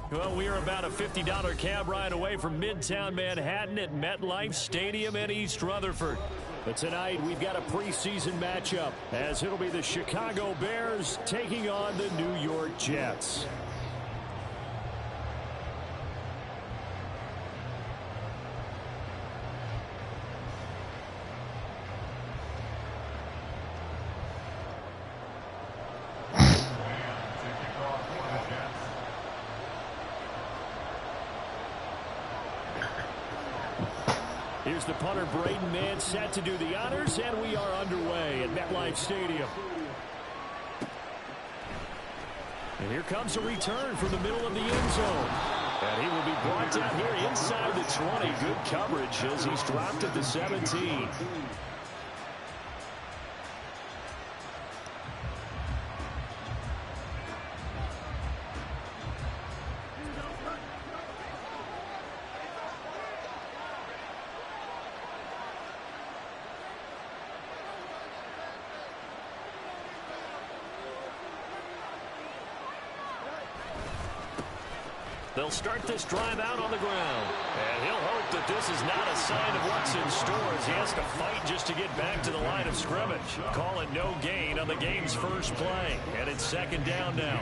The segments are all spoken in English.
Well, we are about a $50 cab ride away from Midtown Manhattan at MetLife Stadium in East Rutherford. But tonight, we've got a preseason matchup, as it'll be the Chicago Bears taking on the New York Jets. Here's the punter, Braden Mann, set to do the honors, and we are underway at MetLife Stadium. And here comes a return from the middle of the end zone. And he will be brought down here inside the 20. Good coverage as he's dropped at the 17. They'll start this drive out on the ground. And he'll hope that this is not a sign of what's in store as he has to fight just to get back to the line of scrimmage. Call it no gain on the game's first play. And it's second down now.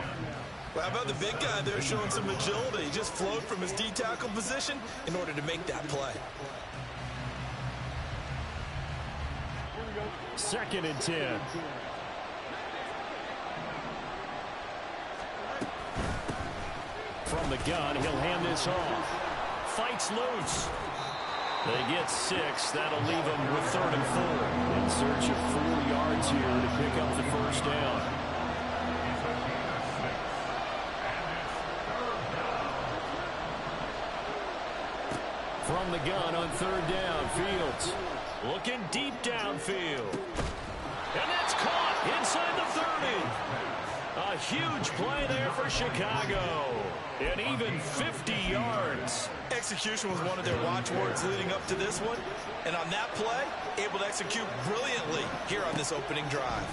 Well, how about the big guy there showing some agility? He just flowed from his D-tackle position in order to make that play. Second and 10. From the gun, he'll hand this off. Fights loose. They get 6. That'll leave them with 3rd and 4. In search of 4 yards here to pick up the first down. From the gun on 3rd down, Fields looking deep downfield. And that's caught inside the 30. A huge play there for Chicago. And even 50 yards. Execution was one of their watchwords leading up to this one. And on that play, able to execute brilliantly here on this opening drive.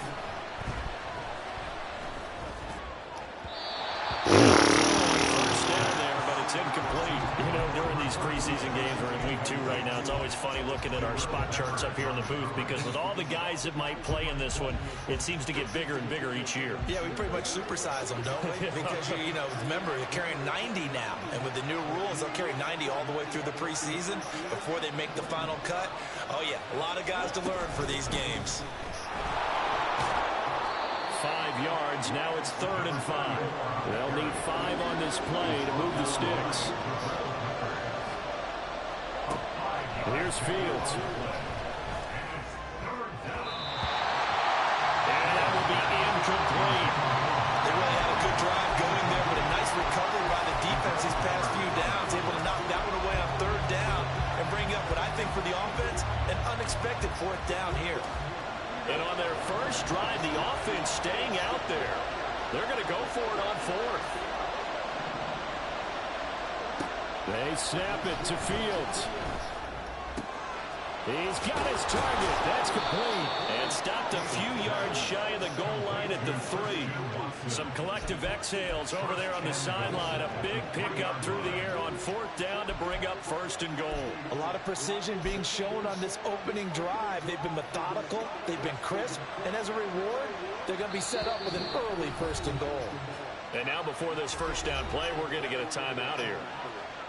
First down there, but it's incomplete. You know, during these preseason games, we're in week 2 right now. It's always funny looking at our spot charts up here in the booth because with all the guys that might play in this one, it seems to get bigger and bigger each year. Yeah, we pretty much supersize them, don't we? Because, you know, remember, you're carrying 90 now. And with the new rules, they'll carry 90 all the way through the preseason before they make the final cut. Oh, yeah, a lot of guys to learn for these games. 5 yards. Now it's 3rd and 5. They'll need 5 on this play to move the sticks. Here's Fields. And that will be incomplete. They really had a good drive going there, but a nice recovery by the defense these past few downs, able to knock that one away on 3rd down and bring up what I think for the offense, an unexpected 4th down here. And on their first drive, the offense staying out there. They're going to go for it on 4th. They snap it to Fields. He's got his target. That's complete. And stopped a few yards shy of the goal line at the 3. Some collective exhales over there on the sideline. A big pickup through the air on 4th down to bring up 1st and goal. A lot of precision being shown on this opening drive. They've been methodical. They've been crisp. And as a reward, they're going to be set up with an early 1st and goal. And now before this first down play, we're going to get a timeout here.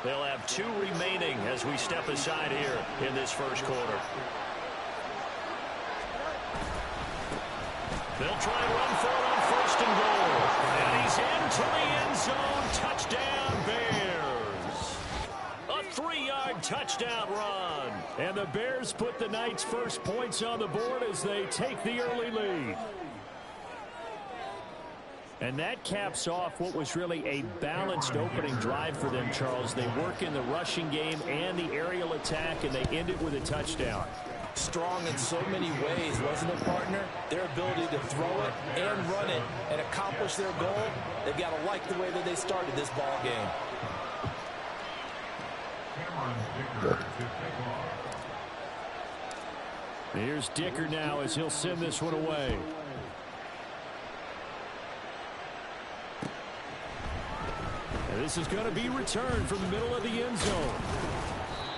They'll have 2 remaining as we step aside here in this first quarter. They'll try and run for it on 1st and goal. And he's into the end zone. Touchdown, Bears. A 3-yard touchdown run. And the Bears put the night's first points on the board as they take the early lead. And that caps off what was really a balanced opening drive for them, Charles. They work in the rushing game and the aerial attack, and they end it with a touchdown. Strong in so many ways, wasn't it, partner? Their ability to throw it and run it and accomplish their goal, they've got to like the way that they started this ball game. Here's Dicker now as he'll send this one away. And this is going to be returned from the middle of the end zone.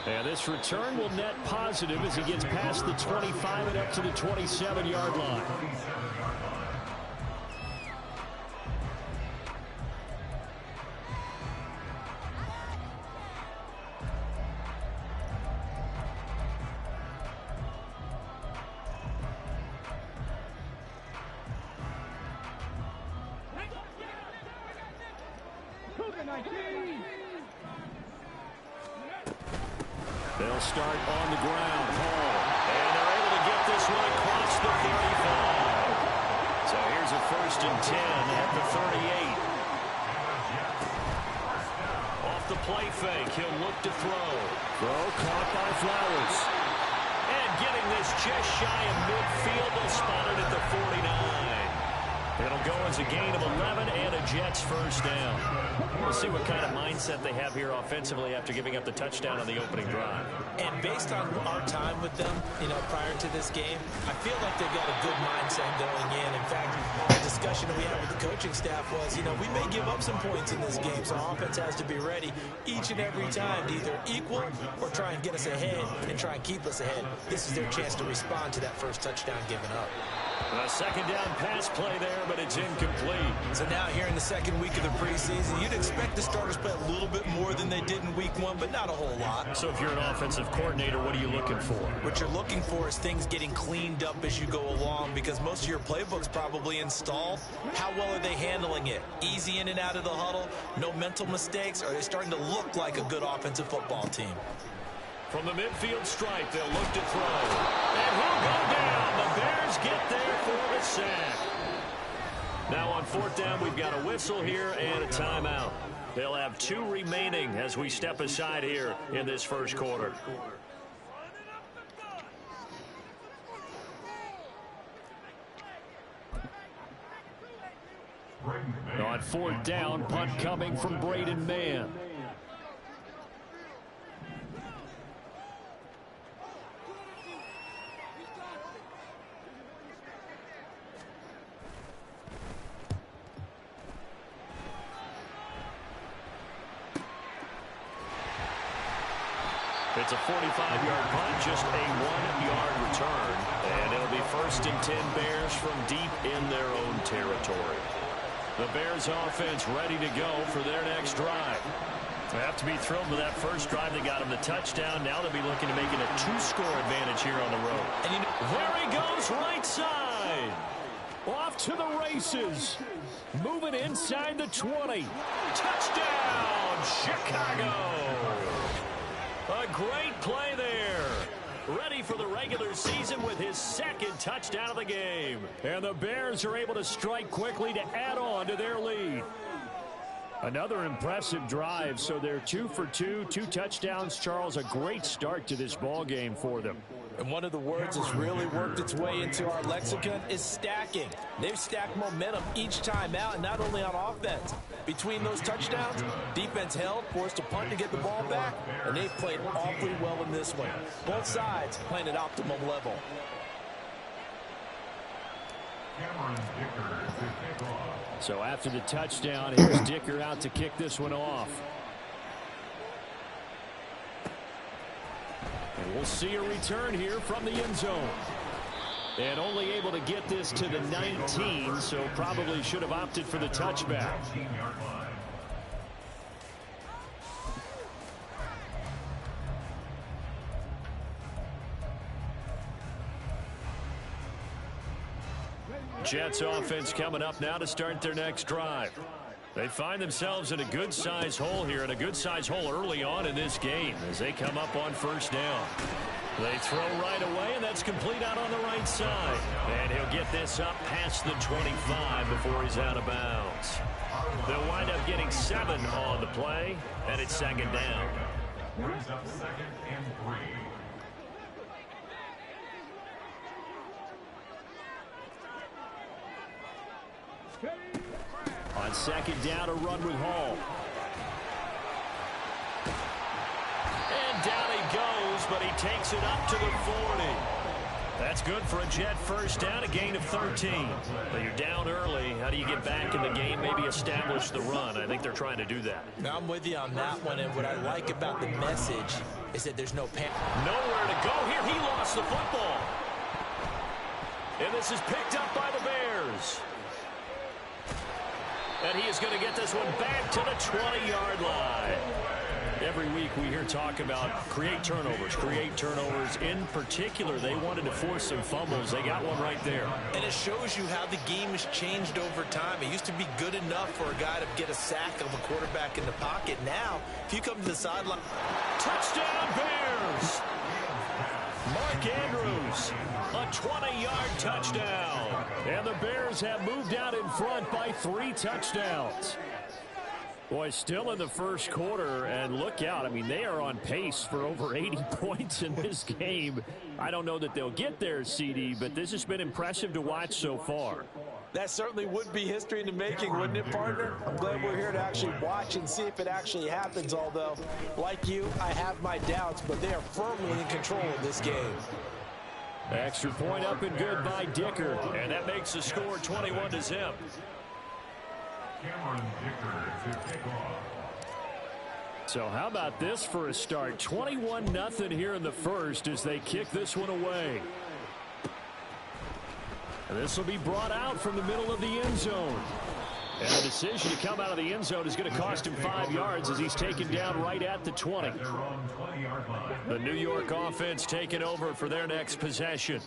And this return will net positive as he gets past the 25 and up to the 27-yard line. They'll start on the ground. Hall. And they're able to get this one across the 35. So here's a 1st and 10 at the 38. Off the play fake. He'll look to throw. Throw caught by Flowers. And getting this just shy of midfield. They'll spot it at the 49. It'll go as a gain of 11 and a Jets 1st down. We'll see what kind of mindset they have here offensively after giving up the touchdown on the opening drive. And based on our time with them, prior to this game, I feel like they've got a good mindset going in. In fact, the discussion that we had with the coaching staff was, we may give up some points in this game, so our offense has to be ready each and every time to either equal or try and get us ahead and try and keep us ahead. This is their chance to respond to that first touchdown given up. A 2nd down pass play there, but it's incomplete. So now here in the 2nd week of the preseason, you'd expect the starters play a little bit more than they did in week 1, but not a whole lot. So if you're an offensive coordinator, what are you looking for? What you're looking for is things getting cleaned up as you go along, because most of your playbook's probably installed. How well are they handling it? Easy in and out of the huddle, no mental mistakes? Are they starting to look like a good offensive football team? From the midfield stripe, they'll look to throw. And he'll go down. The Bears get there for the sack. Now on 4th down, we've got a whistle here and a timeout. They'll have 2 remaining as we step aside here in this 1st quarter. On 4th down, punt coming from Braden Mann. It's a 45-yard punt, just a 1-yard return. And it'll be 1st and 10 Bears from deep in their own territory. The Bears offense ready to go for their next drive. They have to be thrilled with that first drive. They got him the touchdown. Now they'll be looking to make it a 2-score advantage here on the road. And there he goes, right side. Off to the races. Moving inside the 20. Touchdown, Chicago. A great play there. Ready for the regular season with his 2nd touchdown of the game. And the Bears are able to strike quickly to add on to their lead. Another impressive drive, so they're 2 for 2, 2 touchdowns. Charles, a great start to this ball game for them. And one of the words that's really worked its way into our lexicon is stacking. They've stacked momentum each time out, and not only on offense. Between those touchdowns, defense held, forced a punt to get the ball back, and they've played awfully well in this one. Both sides playing at optimum level. So after the touchdown, here's Dicker out to kick this one off. And we'll see a return here from the end zone. And only able to get this to the 19, so probably should have opted for the touchback. Jets offense coming up now to start their next drive. They find themselves in a good-sized hole here, and a good-sized hole early on in this game as they come up on 1st down. They throw right away, and that's complete out on the right side. And he'll get this up past the 25 before he's out of bounds. They'll wind up getting 7 on the play, and it's 2nd down. Brings up 2nd and 3. On 2nd down, a run with Hall. And down he goes, but he takes it up to the 40. That's good for a Jet first down, a gain of 13. But you're down early. How do you get back in the game, maybe establish the run? I think they're trying to do that. Now, I'm with you on that one, and what I like about the message is that there's no panic. Nowhere to go here. He lost the football. And this is picked up by the Bears. And he is going to get this one back to the 20-yard line. Every week we hear talk about create turnovers. In particular, they wanted to force some fumbles. They got one right there. And it shows you how the game has changed over time. It used to be good enough for a guy to get a sack of a quarterback in the pocket. Now, if you come to the sideline. Touchdown, Bears! Mark Andrews, a 20-yard touchdown. And the Bears have moved out in front by 3 touchdowns. Boy, still in the first quarter, and look out. I mean, they are on pace for over 80 points in this game. I don't know that they'll get there, CD, but this has been impressive to watch so far. That certainly would be history in the making, wouldn't it, partner? I'm glad we're here to actually watch and see if it actually happens, although, like you, I have my doubts, but they are firmly in control of this game. Extra point up and good by Dicker, and that makes the score 21-0. So how about this for a start? 21-0 here in the first as they kick this one away. And this will be brought out from the middle of the end zone. And the decision to come out of the end zone is going to cost him 5 yards as he's taken down right at the 20. The New York offense taking over for their next possession.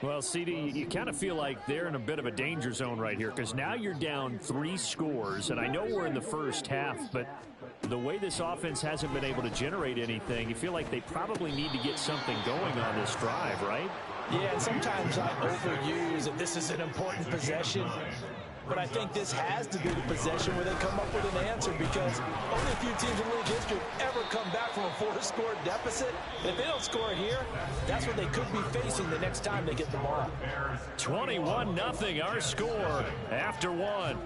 Well, CD, you kind of feel like they're in a bit of a danger zone right here because now you're down 3 scores. And I know we're in the first half, but the way this offense hasn't been able to generate anything, you feel like they probably need to get something going on this drive, right? Yeah, and sometimes I overuse that this is an important possession. But I think this has to be the possession where they come up with an answer because only a few teams in league history have ever come back from a 4-score deficit. And if they don't score here, that's what they could be facing the next time they get the ball. 21-0 our score after 1.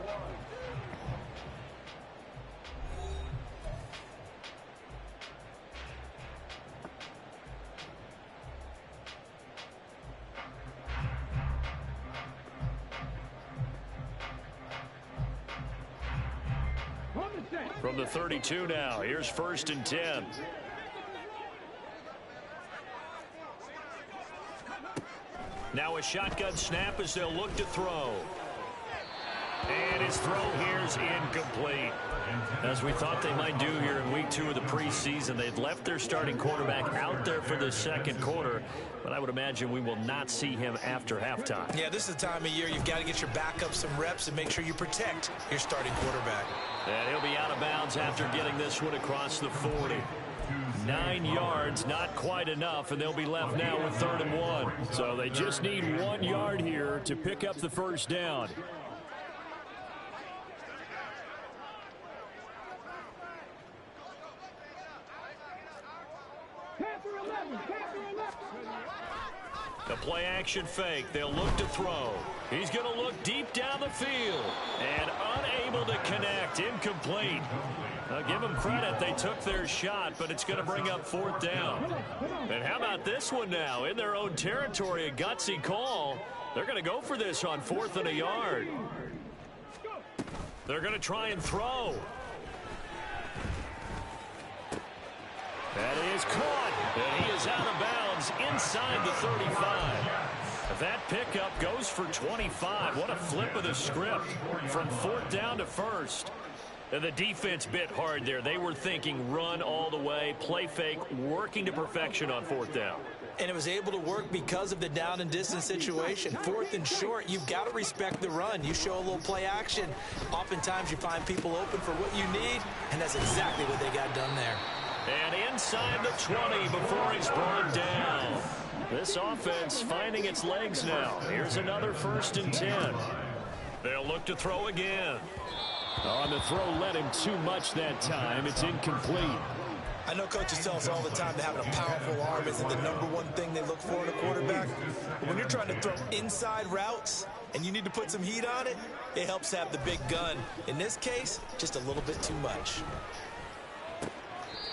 From the 32 now, here's 1st and 10. Now a shotgun snap as they'll look to throw. And his throw here is incomplete. As we thought they might do here in week 2 of the preseason, they'd left their starting quarterback out there for the second quarter, but I would imagine we will not see him after halftime. Yeah, this is the time of year you've got to get your backup some reps and make sure you protect your starting quarterback. And he'll be out of bounds after getting this one across the 40. 9 yards, not quite enough, and they'll be left now with 3rd and 1. So they just need 1 yard here to pick up the first down. The play action fake. They'll look to throw. He's going to look deep down the field and unable to connect. Incomplete. I'll give them credit. They took their shot, but it's going to bring up 4th down. And how about this one now? In their own territory, a gutsy call. They're going to go for this on 4th and a yard. They're going to try and throw. That is caught, and he is out of bounds inside the 35. That pickup goes for 25. What a flip of the script from 4th down to 1st. And the defense bit hard there. They were thinking run all the way, play fake, working to perfection on 4th down. And it was able to work because of the down and distance situation. 4th and short, you've got to respect the run. You show a little play action. Oftentimes you find people open for what you need, and that's exactly what they got done there. And inside the 20 before he's brought down. This offense finding its legs now. Here's another 1st and 10. They'll look to throw again. On the throw, led him too much that time. It's incomplete. I know coaches tell us all the time that having a powerful arm isn't the #1 thing they look for in a quarterback. But when you're trying to throw inside routes and you need to put some heat on it, it helps have the big gun. In this case, just a little bit too much.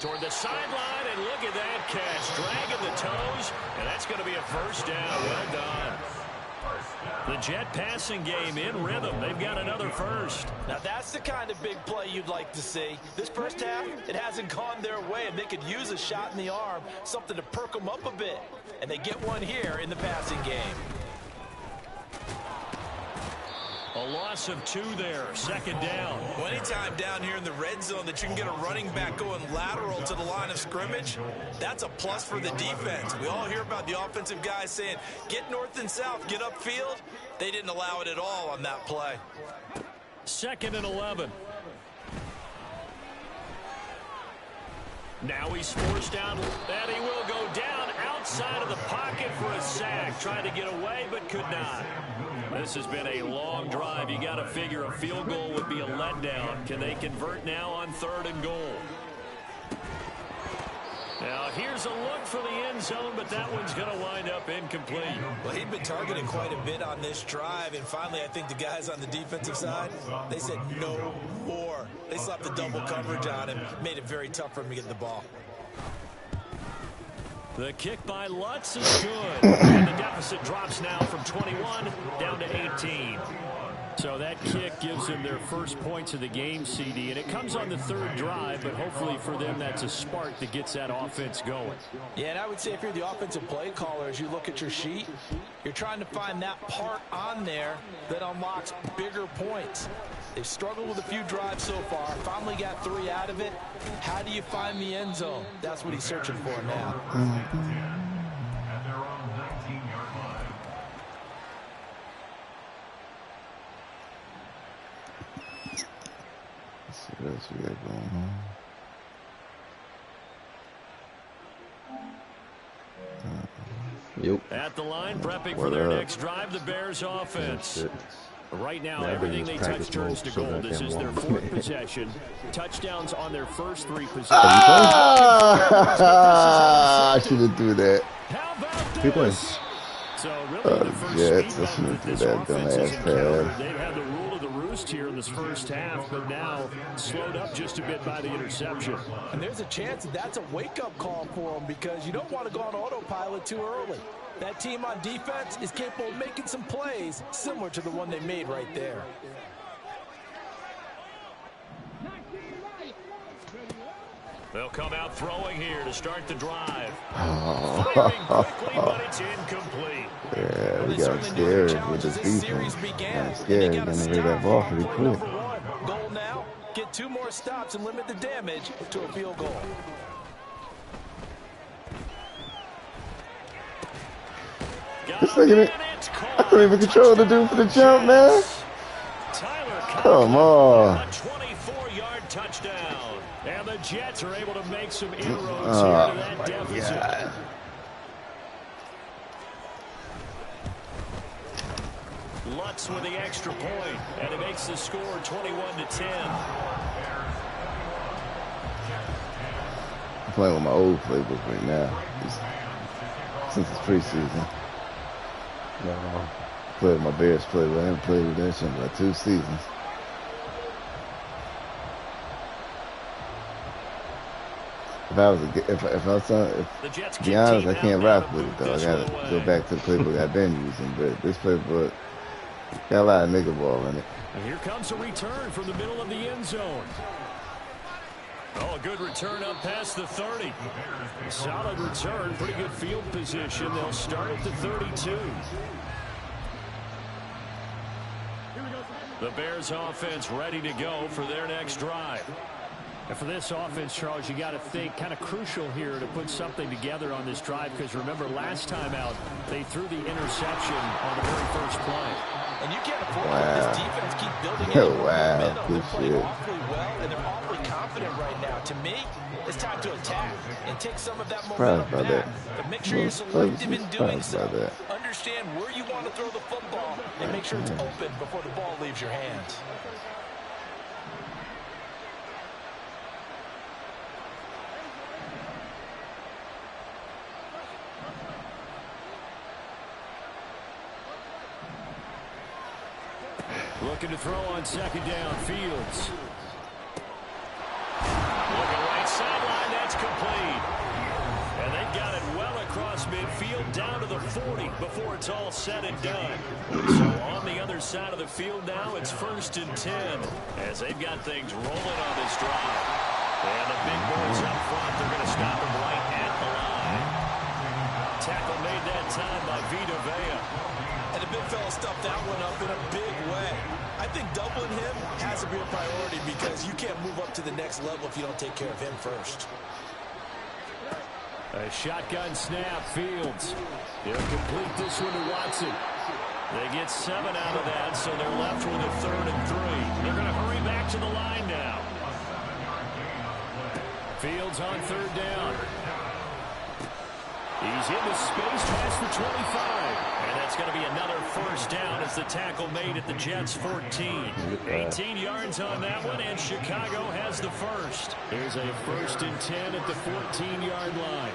toward the sideline, and look at that catch. Dragging the toes, and that's going to be a first down. Well done. The Jet passing game in rhythm. They've got another first. Now, that's the kind of big play you'd like to see. This first half, it hasn't gone their way, and they could use a shot in the arm, something to perk them up a bit. And they get one here in the passing game. A loss of 2 there, second down. Well, anytime down here in the red zone that you can get a running back going lateral to the line of scrimmage, that's a plus for the defense. We all hear about the offensive guys saying, get north and south, get upfield. They didn't allow it at all on that play. 2nd and 11. Now he's forced out, and he will go down outside of the pocket for a sack. Tried to get away, but could not. This has been a long drive. You got to figure a field goal would be a letdown. Can they convert now on 3rd and goal? Now here's a look for the end zone, but that one's going to wind up incomplete. Well, he'd been targeted quite a bit on this drive, and finally I think the guys on the defensive side, they said no more. They slapped the double coverage on him, made it very tough for him to get the ball. The kick by Lutz is good. And the deficit drops now from 21 down to 18. So that kick gives them their first points of the game, CD. And it comes on the 3rd drive, but hopefully for them that's a spark that gets that offense going. Yeah, and I would say if you're the offensive play caller, as you look at your sheet, you're trying to find that part on there that unlocks bigger points. They've struggled with a few drives so far. Finally got 3 out of it. How do you find the end zone? That's what he's searching for now. At their own 19-yard line. Let's see what else we got going on. Yep. At the line, prepping for their next drive, the Bears offense. Right now, everything they touch turns to gold. This is their 4th possession. Touchdowns on their first 3 possessions. I should have do that. How about Keep playing. this? So really the first Jets, speed I shouldn't bump that do this that offense has dumbass encountered. pass. They've had the rule of the roost here in this first half, but now slowed up just a bit by the interception. And there's a chance that that's a wake-up call for them because you don't want to go on autopilot too early. That team on defense is capable of making some plays similar to the one they made right there. They'll come out throwing here to start the drive. Firing quickly, but it's incomplete. Yeah, we got scared with this defense. Got scared. Gonna hear that ball pretty quick. Goal now, get 2 more stops and limit the damage to a field goal. This nigga, I couldn't even control the dude for the jump, man. Come on. A 24-yard touchdown. And the Jets are able to make some inroads here to that deficit. God. Lutz with the extra point, and it makes the score 21-10. I'm playing with my old playbook right now. Since it's preseason. No, played with my Bears playbook. I haven't played with that shit in about 2 seasons. If I was to be honest, I can't rock with it though. I gotta go back to the playbook I've been using, but this playbook got a lot of nigga ball in it. And here comes a return from the middle of the end zone. Oh, a good return up past the 30. Solid return, pretty good field position. They'll start at the 32. The Bears offense ready to go for their next drive. And for this offense, Charles, you got to think kind of crucial here to put something together on this drive, because remember last time out they threw the interception on the very first play. And you can't afford to let this defense keep building any momentum. They're playing awfully well, and they're awfully confident right now. To me, it's time to attack and take some of that momentum back. But make sure you're selective in doing so. Understand where you want to throw the football and make sure it's open before the ball leaves your hands. Looking to throw on second down. Fields. Looking right sideline. That's complete. And they've got it well across midfield down to the 40 before it's all said and done. So on the other side of the field now, it's 1st and 10 as they've got things rolling on this drive. And the big boys up front, they're going to stop them right at the line. Tackle made that time by Vita Vea. And the big fella stuffed that one up in a big way. I think doubling him has to be a priority because you can't move up to the next level if you don't take care of him first. A shotgun snap, Fields. He'll complete this one to Watson. They get 7 out of that, so they're left with a 3rd and 3. They're going to hurry back to the line now. Fields on 3rd down. He's into space past the 25. And that's going to be another 1st down as the tackle made at the Jets' 14. 18 yards on that one, and Chicago has the 1st. There's a 1st and 10 at the 14-yard line.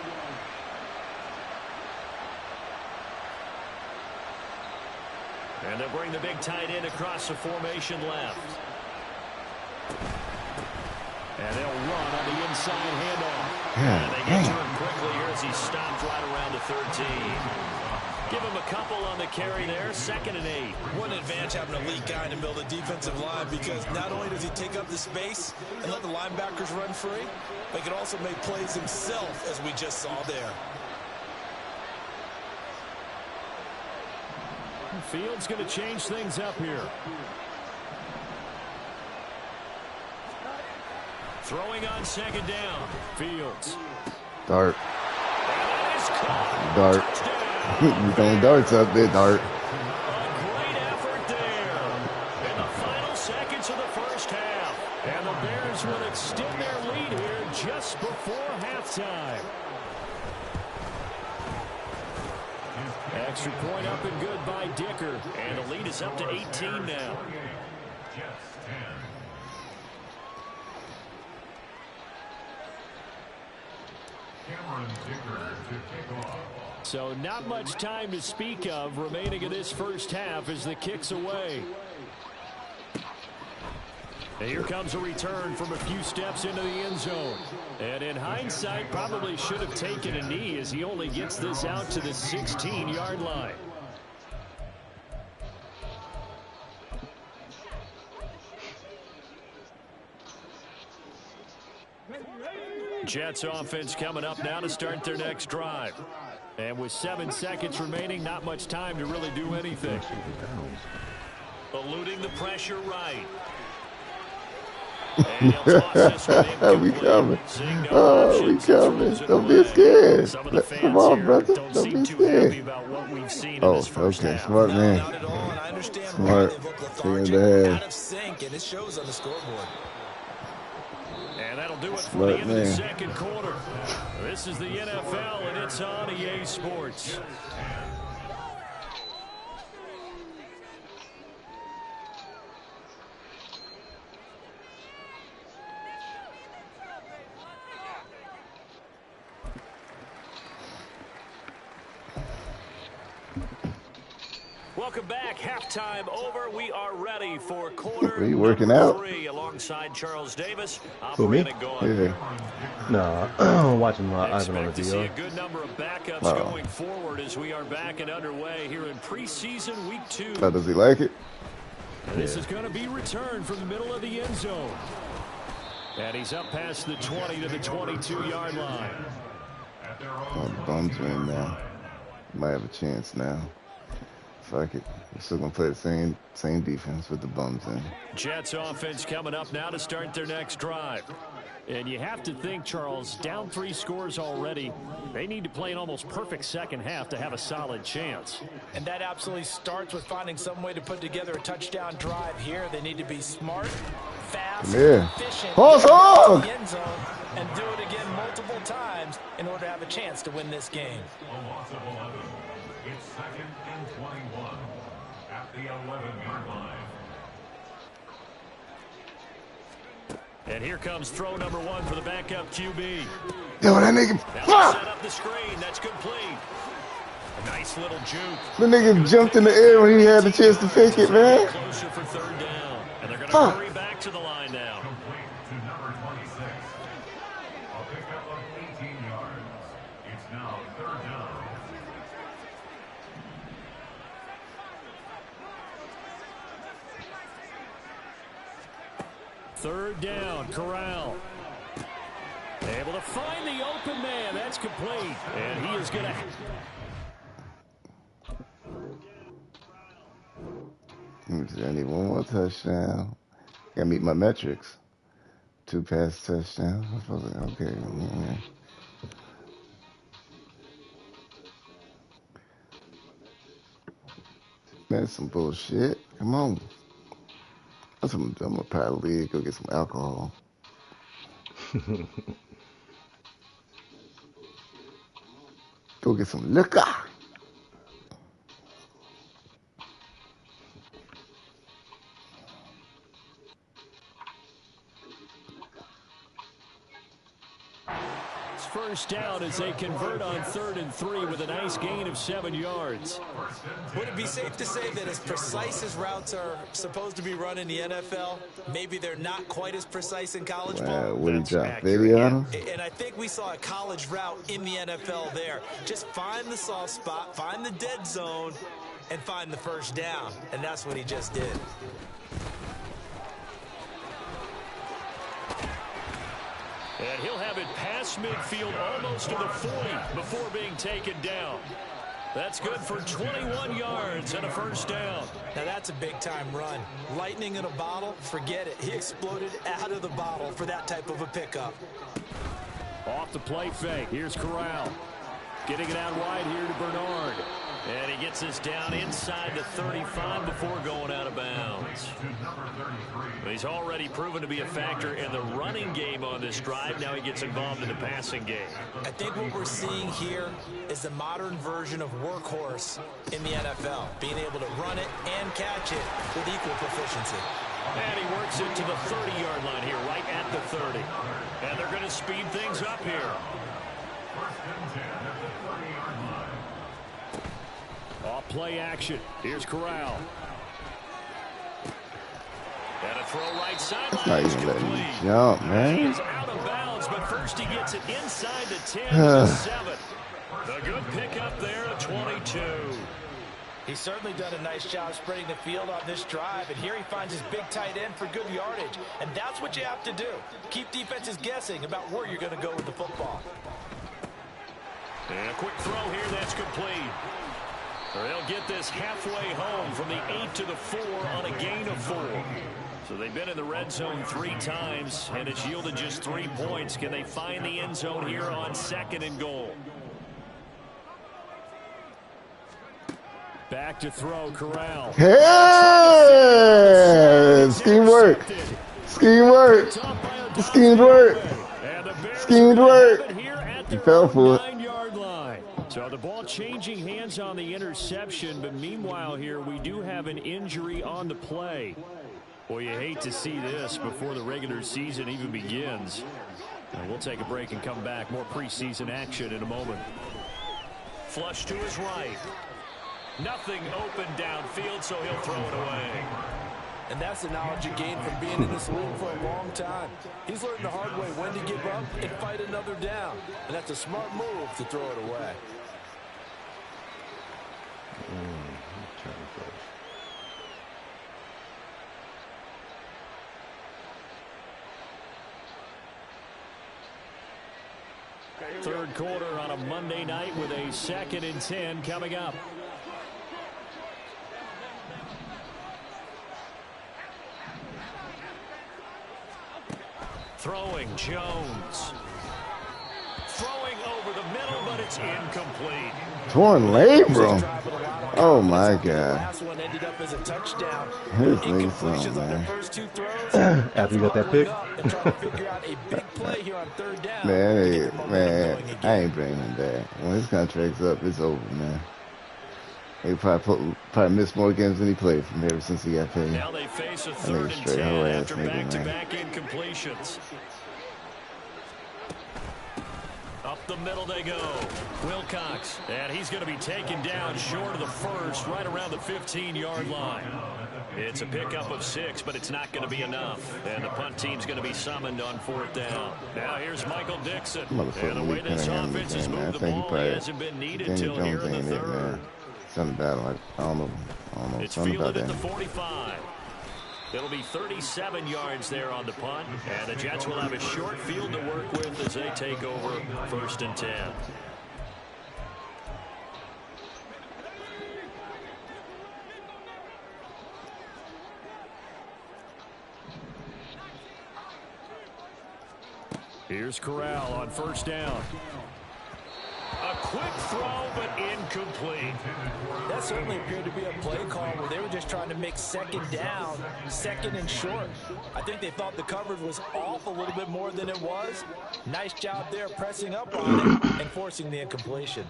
And they'll bring the big tight end across the formation left. And they'll run on the inside handoff. And they get to him quickly here as he stopped right around the 13. Give him a couple on the carry there. 2nd and 8. What an advantage having an elite guy to build a defensive line because not only does he take up the space and let the linebackers run free, but he can also make plays himself, as we just saw there. Fields going to change things up here. Throwing on 2nd down. Fields. Dart. Dart. He's throwing darts up there, Dart. A great effort there. In the final seconds of the 1st half. And the Bears will extend their lead here just before halftime. Extra point up and good by Dicker. And the lead is up to 18 now. So not much time to speak of remaining in this 1st half as the kick's away. And here comes a return from a few steps into the end zone. And in hindsight, probably should have taken a knee as he only gets this out to the 16-yard line. Jets offense coming up now to start their next drive. And with 7 seconds remaining, not much time to really do anything. Eluding the pressure right. And he'll toss this one We incomplete. coming. Seeing Oh, we options, he coming. throws it Don't be away. scared. Some of the Come fans on, here brother. don't Don't seem be too happy scared. about what we've seen in Oh, this 1st okay. half. Smart man. Not at all, and I understand why Smart. they look Second lethargic, and a half. out of sync, and it shows on the scoreboard. And that'll do it for Smart the end of the man. 2nd quarter. This is the NFL, and it's on EA Sports. Welcome back. Halftime over. We are ready for quarter Are you working number out? 3 alongside Charles Davis. I'm Who, me? Brandon Gaughan. Yeah. No, watching Ivan on the Expect to see a VR. good number of backups Oh. going forward as we are back and underway here in preseason week 2. Oh, does he like it? This is going to be returned from the middle of the end zone. And he's up past the 20 to the 22-yard line. Oh, the bums are in now. Might have a chance now. Fuck it. We're still going to play the same defense with the bums in. Jets offense coming up now to start their next drive. And you have to think, Charles, down 3 scores already. They need to play an almost perfect second half to have a solid chance. And that absolutely starts with finding some way to put together a touchdown drive here. They need to be smart, fast, Yeah. efficient, Horse hog! the end zone, and do it again multiple times in order to have a chance to win this game. A loss of 11. It's 2nd and 21 at the 11-yard line. And here comes throw number 1 for the backup QB. Yo, that nigga. Now Fuck! set up the screen. That's complete. A nice little juke. The nigga jumped in the air when he had the chance to fake it, man. Closer for 3rd down. And they're going to Fuck. hurry back to the line now. Complete to number 26. A pickup of 18 yards. It's now 3rd down. Third down, Corral. Able to find the open man. That's complete. And he is going to... I need one more touchdown. Gotta meet my metrics. 2 pass touchdowns. Okay. That's some bullshit. Come on. I'm gonna probably go get some alcohol. Go get some liquor. First down as they convert on 3rd and 3 with a nice gain of 7 yards. Would it be safe to say that as precise as routes are supposed to be run in the NFL, maybe they're not quite as precise in college ball? What did you drop? Video on him? And I think we saw a college route in the NFL there. Just find the soft spot, find the dead zone, and find the first down. And that's what he just did. And he'll have it past midfield almost to the 40 before being taken down. That's good for 21 yards and a first down. Now that's a big-time run. Lightning in a bottle, forget it. He exploded out of the bottle for that type of a pickup. Off the play fake. Here's Corral. Getting it out wide here to Bernard. And he gets this down inside the 35 before going out of bounds. He's already proven to be a factor in the running game on this drive. Now he gets involved in the passing game. I think what we're seeing here is the modern version of workhorse in the NFL, being able to run it and catch it with equal proficiency. And he works it to the 30-yard line here, right at the 30. And they're going to speed things up here. Off play action. Here's Corral. And a throw right sideline. Not even letting me jump, man. He is out of bounds, but first he gets it inside the 10 to the 7. A good pickup there at 22. He's certainly done a nice job spreading the field on this drive, and here he finds his big tight end for good yardage. And that's what you have to do. Keep defenses guessing about where you're going to go with the football. And a quick throw here, that's complete. They'll get this halfway home from the 8 to the 4 on a gain of 4. So they've been in the red zone 3 times, and it's yielded just 3 points. Can they find the end zone here on 2nd and goal? Back to throw, Corral. Hey! Scheme work. Scheme work. Scheme work. Scheme work. He fell for it. So the ball changing hands on the interception, but meanwhile here we do have an injury on the play. Well, you hate to see this before the regular season even begins. And we'll take a break and come back. More preseason action in a moment. Flush to his right. Nothing open downfield, so he'll throw it away. And that's the knowledge you gain from being in this league for a long time. He's learned the hard way when to give up and fight another down. And that's a smart move to throw it away. Third quarter on a Monday night with a 2nd and 10 coming up. Throwing Jones. Throwing over the middle, but it's incomplete. Torn labrum. Oh my God. Last one ended up as a touchdown. Here's Incompletions on their first 2 throws. After you got that pick. And trying to figure out a big play here on 3rd down. Man, I ain't bringing him back. When his contract's up, it's over, man. He probably missed more games than he played from ever since he got paid. Now they face a 3rd and 10 after back-to-back incompletions. Up the middle they go. Wilcox. And he's going to be taken down short of the first, right around the 15-yard line. It's a pickup of 6, but it's not going to be enough. And the punt team's going to be summoned on 4th down. Now here's Michael Dixon. And the way this offense has moved the ball, he hasn't been needed till here in the 3rd. Something about it. I don't know. It's fielded at the 45. It'll be 37 yards there on the punt. And the Jets will have a short field to work with as they take over 1st and 10. Here's Corral on 1st down. A quick throw, but incomplete. That certainly appeared to be a play call where they were just trying to make 2nd down, 2nd and short. I think they thought the coverage was off a little bit more than it was. Nice job there pressing up on it and forcing the incompletion.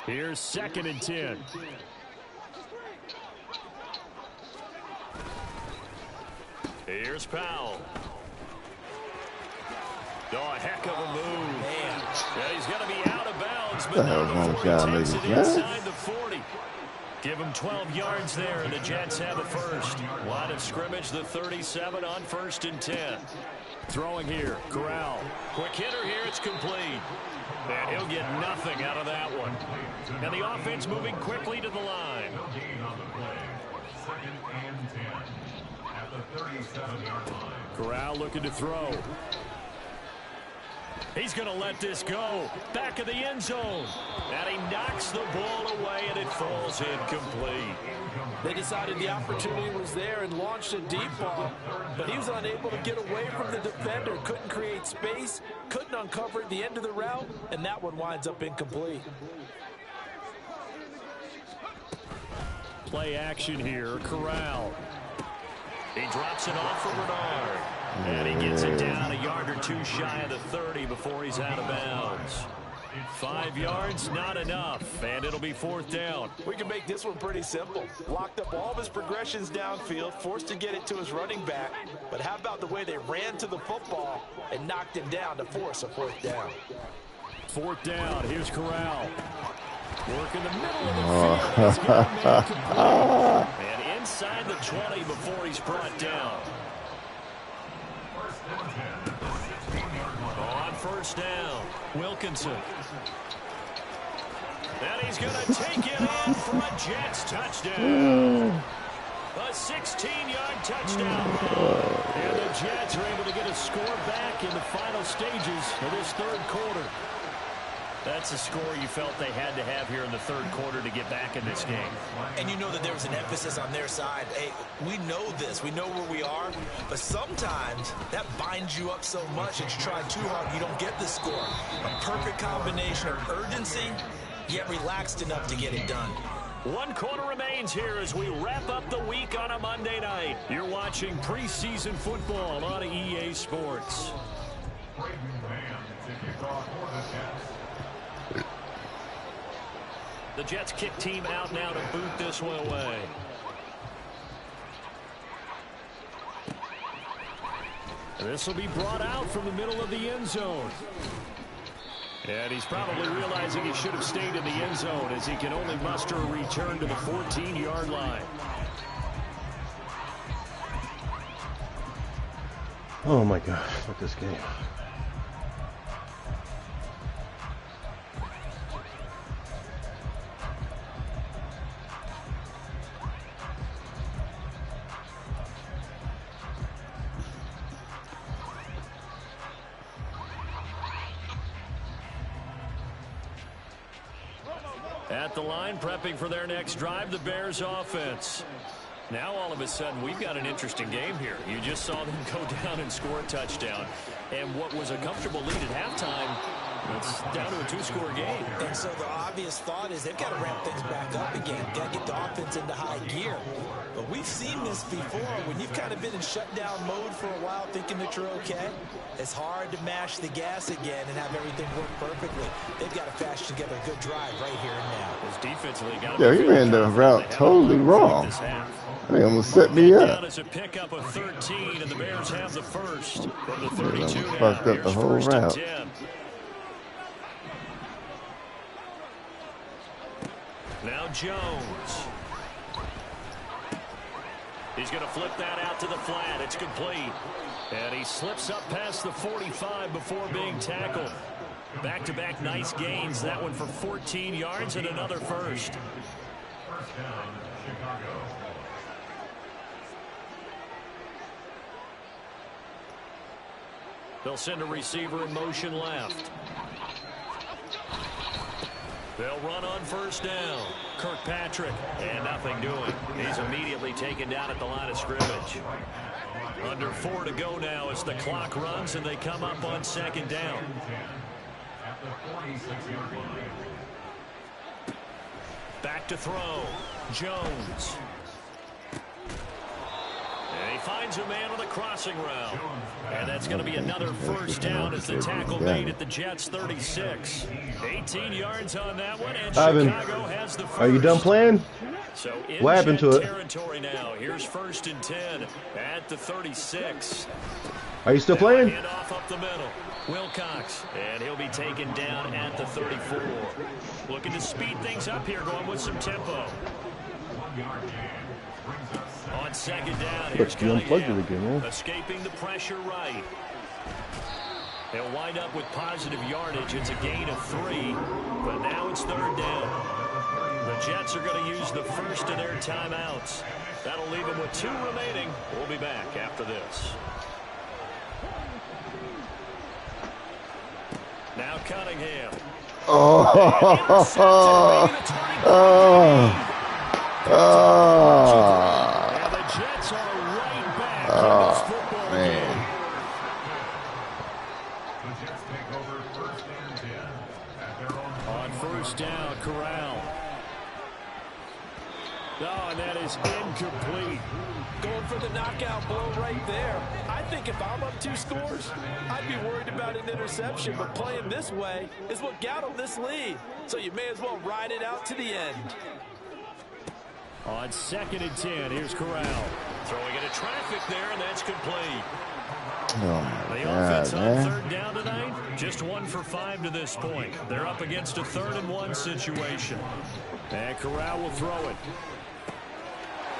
Here's 2nd and 10. Here's Powell. Oh, a heck of a move. Man. Yeah, he's going to be out of bounds, but now before he takes it inside the 40. Give him 12 yards there, and the Jets have a first. Line of scrimmage, the 37 on 1st and 10. Throwing here, Corral. Quick hitter here, it's complete. And he'll get nothing out of that one. And the offense moving quickly to the line. 2nd and 10 at the 37-yard line. Corral looking to throw. He's going to let this go. Back of the end zone. And he knocks the ball away, and it falls incomplete. They decided the opportunity was there and launched a deep ball, but he was unable to get away from the defender, couldn't create space, couldn't uncover at the end of the route, and that one winds up incomplete. Play action here, Corral. He drops it off for Bernard. And he gets it down a yard or 2 shy of the 30 before he's out of bounds. 5 yards, not enough, and it'll be 4th down. We can make this one pretty simple. Locked up all of his progressions downfield, forced to get it to his running back. But how about the way they ran to the football and knocked him down to force a 4th down? 4th down, here's Corral. Work in the middle of the field. He's got to make it complete. And inside the 20 before he's brought down. On 1st down, Wilkinson. And he's going to take it in for a Jets touchdown. A 16-yard touchdown run. And the Jets are able to get a score back in the final stages of this 3rd quarter. That's a score you felt they had to have here in the 3rd quarter to get back in this game. And you know that there was an emphasis on their side. Hey, we know this. We know where we are. But sometimes that binds you up so much that you try too hard, you don't get the score. A perfect combination of urgency, yet relaxed enough to get it done. 1 quarter remains here as we wrap up the week on a Monday night. You're watching preseason football on EA Sports. The Jets kick team out now to boot this one away. This will be brought out from the middle of the end zone. And he's probably realizing he should have stayed in the end zone as he can only muster a return to the 14-yard line. Oh my God, fuck this game. At the line, prepping for their next drive, the Bears offense. Now, all of a sudden, we've got an interesting game here. You just saw them go down and score a touchdown. And what was a comfortable lead at halftime, it's down to a 2-score game. And so the obvious thought is they've got to ramp things back up again. Got to get the offense into high gear. But we've seen this before. When you've kind of been in shutdown mode for a while thinking that you're okay, it's hard to mash the gas again and have everything work perfectly. They've got to fashion together a good drive right here and now. Defensively, yeah, he ran the route totally wrong. They almost set me up. As a pickup of 13, and the Bears have the first from the 32 now. Fucked up the whole route. Now Jones. He's going to flip that out to the flat. It's complete. And he slips up past the 45 before being tackled. Back-to-back nice gains. That one for 14 yards and another first. First down, Chicago. They'll send a receiver in motion left. They'll run on first down. Kirkpatrick, and nothing doing. He's immediately taken down at the line of scrimmage. Under 4 to go now as the clock runs and they come up on second down. At the 46-yard line. Back to throw. Jones. And he finds a man on the crossing route. And that's going to be another first down as the tackle made at the Jets' 36. 18 yards on that one, and Chicago has the first. Are you done playing? So what happened to it? Territory now. Here's 1st and 10 at the 36. Are you still playing? Hand off up the middle. Wilcox, and he'll be taken down at the 34. Looking to speed things up here, going with some tempo. 1-yard gain brings us on second down, here's Cunningham, escaping the pressure right. They'll wind up with positive yardage. It's a gain of 3, but now it's 3rd down. The Jets are going to use the first of their timeouts. That'll leave them with 2 remaining. We'll be back after this. Now Cunningham. And the Jets are right back in this football game. the Jets take over 1st and 10 at their own. On first down, Corral. Oh, and that is incomplete. Going for the knockout blow right there. I think if I'm up 2 scores, I'd be worried about an interception, but playing this way is what got them this lead. So you may as well ride it out to the end. On 2nd and 10, here's Corral. Throwing into traffic there, and that's complete. Oh The my offense God, on man. 3rd down tonight, just 1 for 5 to this point. They're up against a 3rd and 1 situation. And Corral will throw it.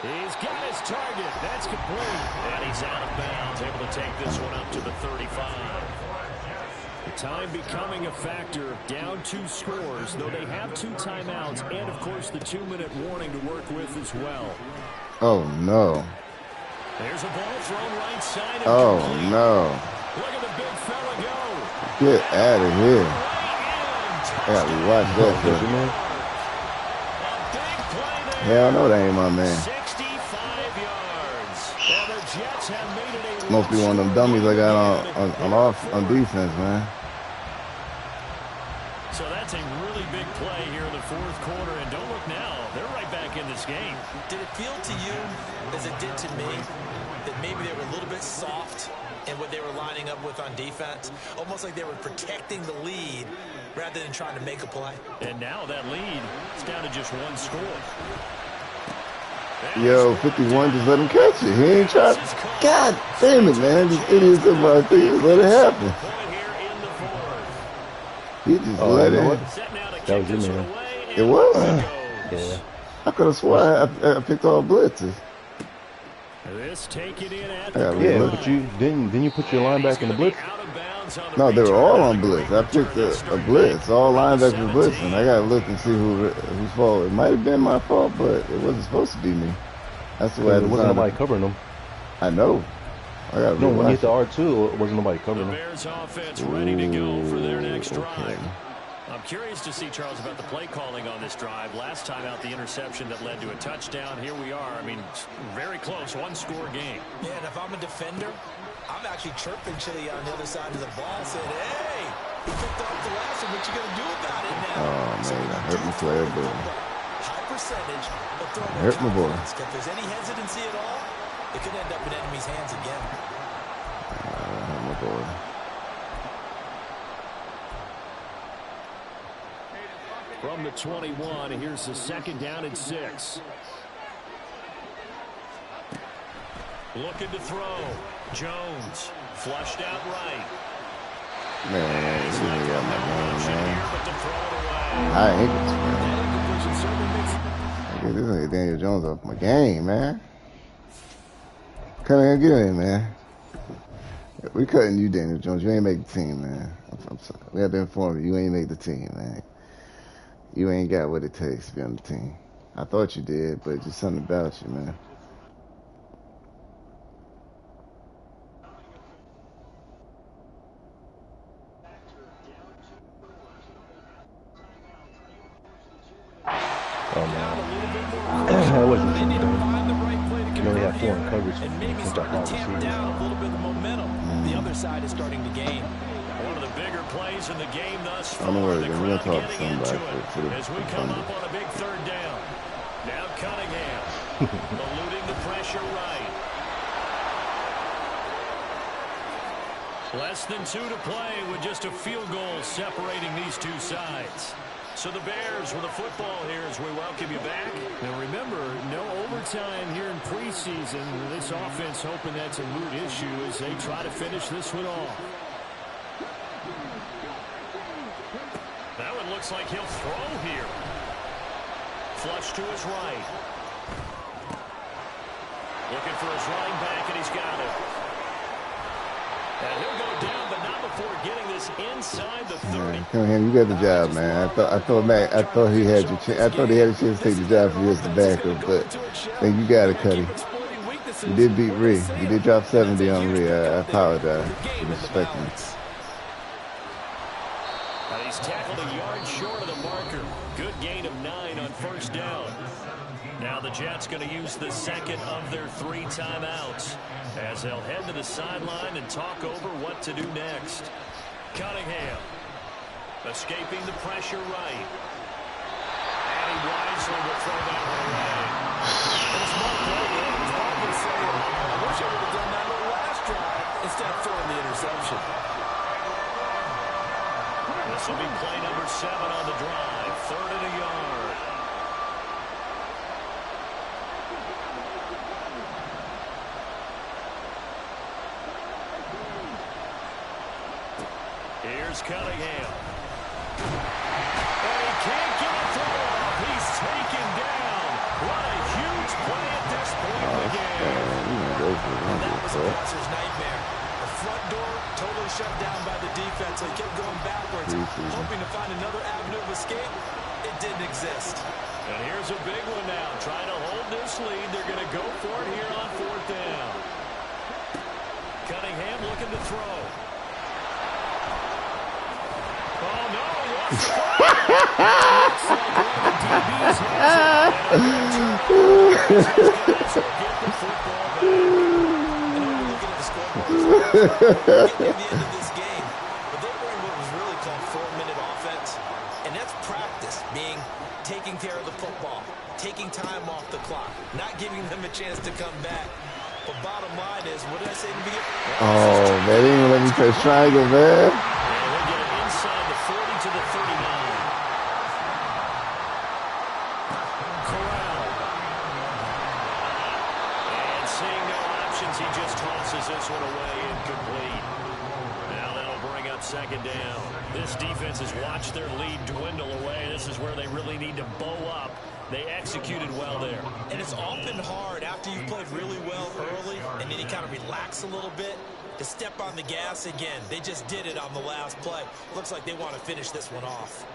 He's got his target. That's complete. And he's out of bounds, able to take this one up to the 35. The time becoming a factor. Down 2 scores, though they have 2 timeouts and, of course, the 2-minute warning to work with as well. Oh, no. There's a ball thrown right side. Oh, no. Look at the big fella go. Get out of here. I got to watch that, A big play there. Hell no, that ain't my man. 65 yards. And the Jets have made it a Must be one of them dummies I got on defense, man. So that's a really big play here in the 4th quarter. And don't look now. They're right back in this game. Did it feel to you, as it did to me, that maybe they were a little bit soft in what they were lining up with on defense? Almost like they were protecting the lead rather than trying to make a play. And now that lead is down to just 1 score. Yo, 51 just let him catch it. He ain't trying. God damn it, man. These idiots in my team let it happen. He just let it. That was your man. It was? Yeah. I could have sworn I picked all blitzes. This taken in at Yeah, but you didn't you put your linebacker in the blitz? No, they were all on blitz. I picked a blitz. All linebackers blitzing. I gotta look and see whose fault. It might have been my fault, but it wasn't supposed to be me. That's the way I There wasn't nobody covering them. I know. I gotta No, when you hit the rewatch R2, it wasn't nobody The covering them. Bears offense ready to go for their next drive. Okay. I'm curious to see, Charles, about the play calling on this drive. Last time out, the interception that led to a touchdown. Here we are. I mean, very close, 1-score game. Yeah, and if I'm a defender, I'm actually chirping Chili on the other side of the ball, saying, hey, he picked off the last one. What you going to do about it now? Oh, man, that hurt me for everybody. High percentage of throwing Hurt my boy. If there's any hesitancy at all, it could end up in enemy's hands again. Hurt my boy. From the 21, here's the 2nd down and 6. Looking to throw. Jones flushed out right. Man, this nigga got my game, man. High ankles, man. I get this nigga Daniel Jones off my game, man. Come here, get in, man. We cutting you, Daniel Jones. You ain't make the team, man. I'm sorry. We have to inform you. You ain't make the team, man. You ain't got what it takes to be on the team. I thought you did, but just something about you, man. Oh, no. That wasn't too bad. You only have 4 in coverage. And maybe starting to tamper down a little bit of the momentum. The other side is starting to gain. One of the bigger plays in the game thus far. I know where The we're going to crowd talk to getting into somebody it for the as we come up on a big third down. Now Cunningham eluding the pressure right. Less than 2 to play with just a field goal separating these two sides. So the Bears with a football here as we welcome you back. Now remember, no overtime here in preseason. This offense hoping that's a moot issue as they try to finish this one off. That one looks like he'll throw here. Flush to his right. Looking for his running back, and he's got it. And he'll go down, but not before getting this inside the 30. Man, come here, you got the job, man. I thought he had a chance to take the job for you as the backup, but I think you got it, Cuddy. You did beat Ree. You did drop 70 on Ree. I apologize for disrespecting you. He's tackled a yard short of the marker. Good gain of 9 on first down. Now the Jets going to use the second of their 3 timeouts as they'll head to the sideline and talk over what to do next. Cunningham escaping the pressure right. And he wisely will throw that one away. It's Mark Logan. It's probably saying, I wish I would have done that little last drive instead of throwing the interception. This will be play number 7 on the drive. 3rd and a yard. Here's Cunningham. And he can't get a throw off. He's taken down. What a huge play at this point in the game. That was a passer's nightmare. The front door totally shut down by the defense. They kept going backwards, hoping to find another avenue of escape. It didn't exist. And here's a big one now. Trying to hold this lead. They're going to go for it here on 4th down. Cunningham looking to throw. Oh, no. He lost the ball. Looks like one of the DBs has it. Get the football back. And when you're looking at the scoreboard, getting to the end of this game, but they were in what was really called 4-minute offense, and that's practice, being taking care of the football, taking time off the clock, not giving them a chance to come back. But bottom line is, what did I say in the beginning? Oh, man, they didn't even let me press triangle, man. We'll get it inside the 40 to the 39. Corral. And seeing no options, he just tosses this one away incomplete. Now that'll bring up 2nd down. This defense has watched their lead dwindle away. This is where they really need to bow up. They executed well there. And it's often hard after you've played really well early and then you kind of relax a little bit to step on the gas again. They just did it on the last play. Looks like they want to finish this one off.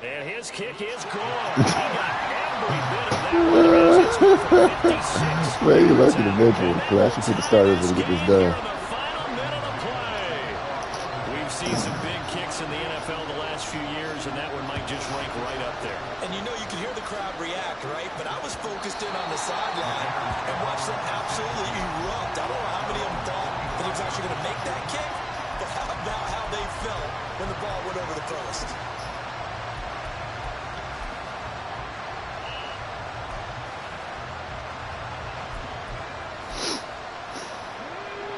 And his kick is gone. He got every bit of that one. It's good for 56. Man, you're lucky to mention it. I should put the starters to get this done. We've seen some big kicks in the NFL the last few years, and that one might just rank right up there. And you know, you can hear the crowd react, right? But I was focused in on the sideline and watched them absolutely erupt. I don't know how many of them thought that he was actually going to make that kick, but how about how they felt when the ball went over the post?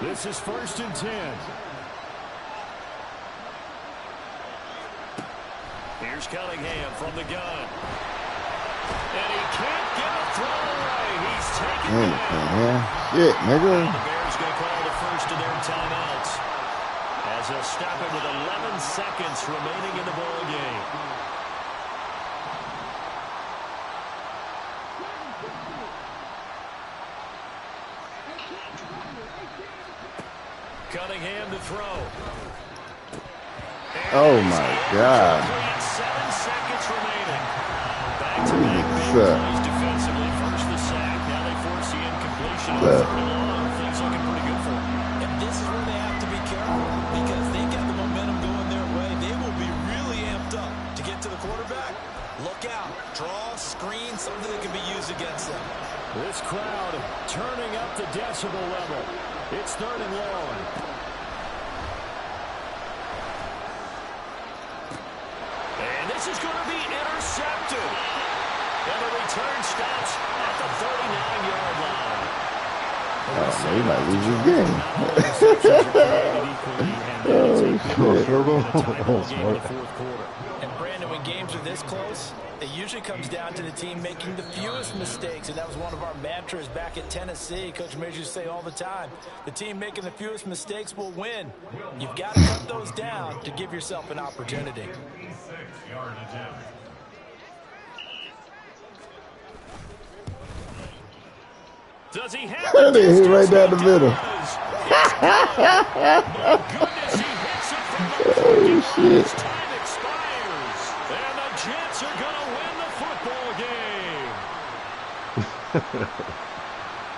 This is 1st and 10. Here's Cunningham from the gun. And he can't get a throw away. He's taken Damn it, down. man. Shit, nigga. The Bears going to call the first of their timeouts as they'll stop it with 11 seconds remaining in the ball game. Cunningham to throw. Oh my God. 7 seconds remaining. Back-to-back big Suck. plays defensively. First the sack, now they force the incompletion. On Suck. 3rd and long, things looking pretty good for them. And this is where they have to be careful because they got the momentum going their way. They will be really amped up to get to the quarterback. Look out. Draw, screen, something that can be used against them. This crowd turning up the decibel level. It's 3rd and long. And this is going to be intercepted. And the return stops at the 39-yard line. Oh, man, he might lose this game. Oh, shit. And Brandon, when games are this close, it usually comes down to the team making the fewest mistakes, and that was one of our mantras back at Tennessee. Coach Major used to say all the time, the team making the fewest mistakes will win. You've got to cut those down to give yourself an opportunity. 56-yard attempt. Does he have That the nigga hit right distance? down the He middle. does. My goodness, he hits it from the 40 Oh, line. shit. His time expires. And the Jets are going to win the football game.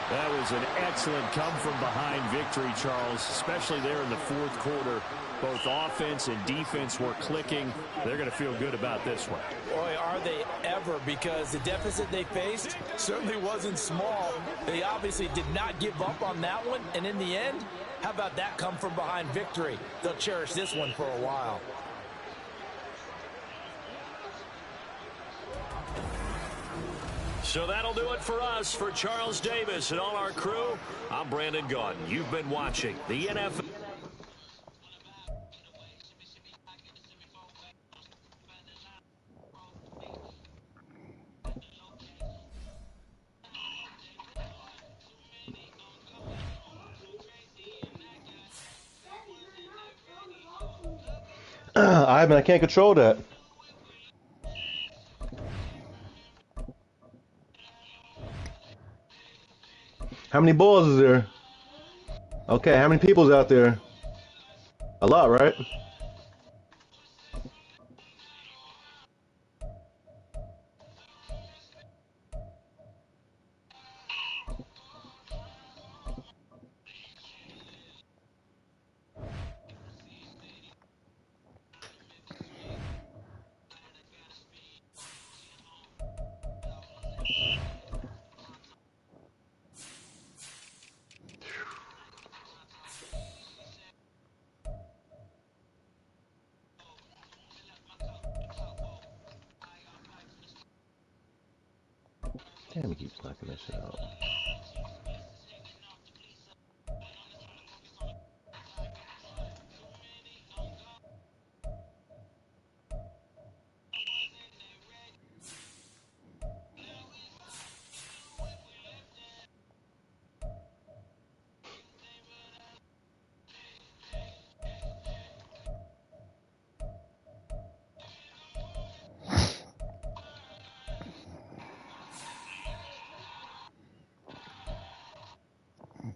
That was an excellent come-from-behind victory, Charles, especially there in the 4th quarter. Both offense and defense were clicking. They're going to feel good about this one. Boy, are they ever, because the deficit they faced certainly wasn't small. They obviously did not give up on that one, and in the end, how about that come-from-behind victory? They'll cherish this one for a while. So that'll do it for us. For Charles Davis and all our crew, I'm Brandon Gaudin. You've been watching the NFL. I can't control that. How many balls is there? Okay, how many people's out there? A lot, right? Damn, he keeps knocking that shit out.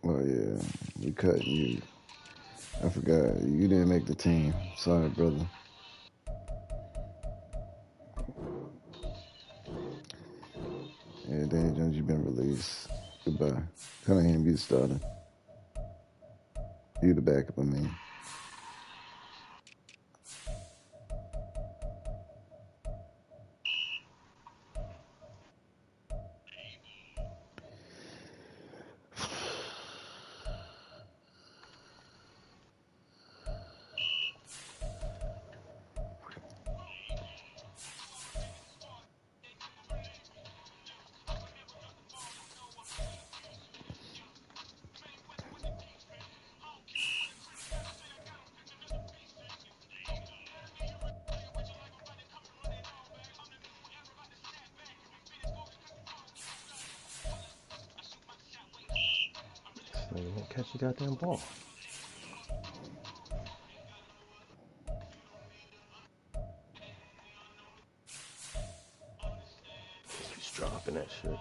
Oh, yeah. We cut you. I forgot. You didn't make the team. Sorry, brother. Yeah, Danny Jones, you've been released. Goodbye. Cunningham, you the starter. You the backup, I mean. Catch the goddamn ball. He's dropping that shit.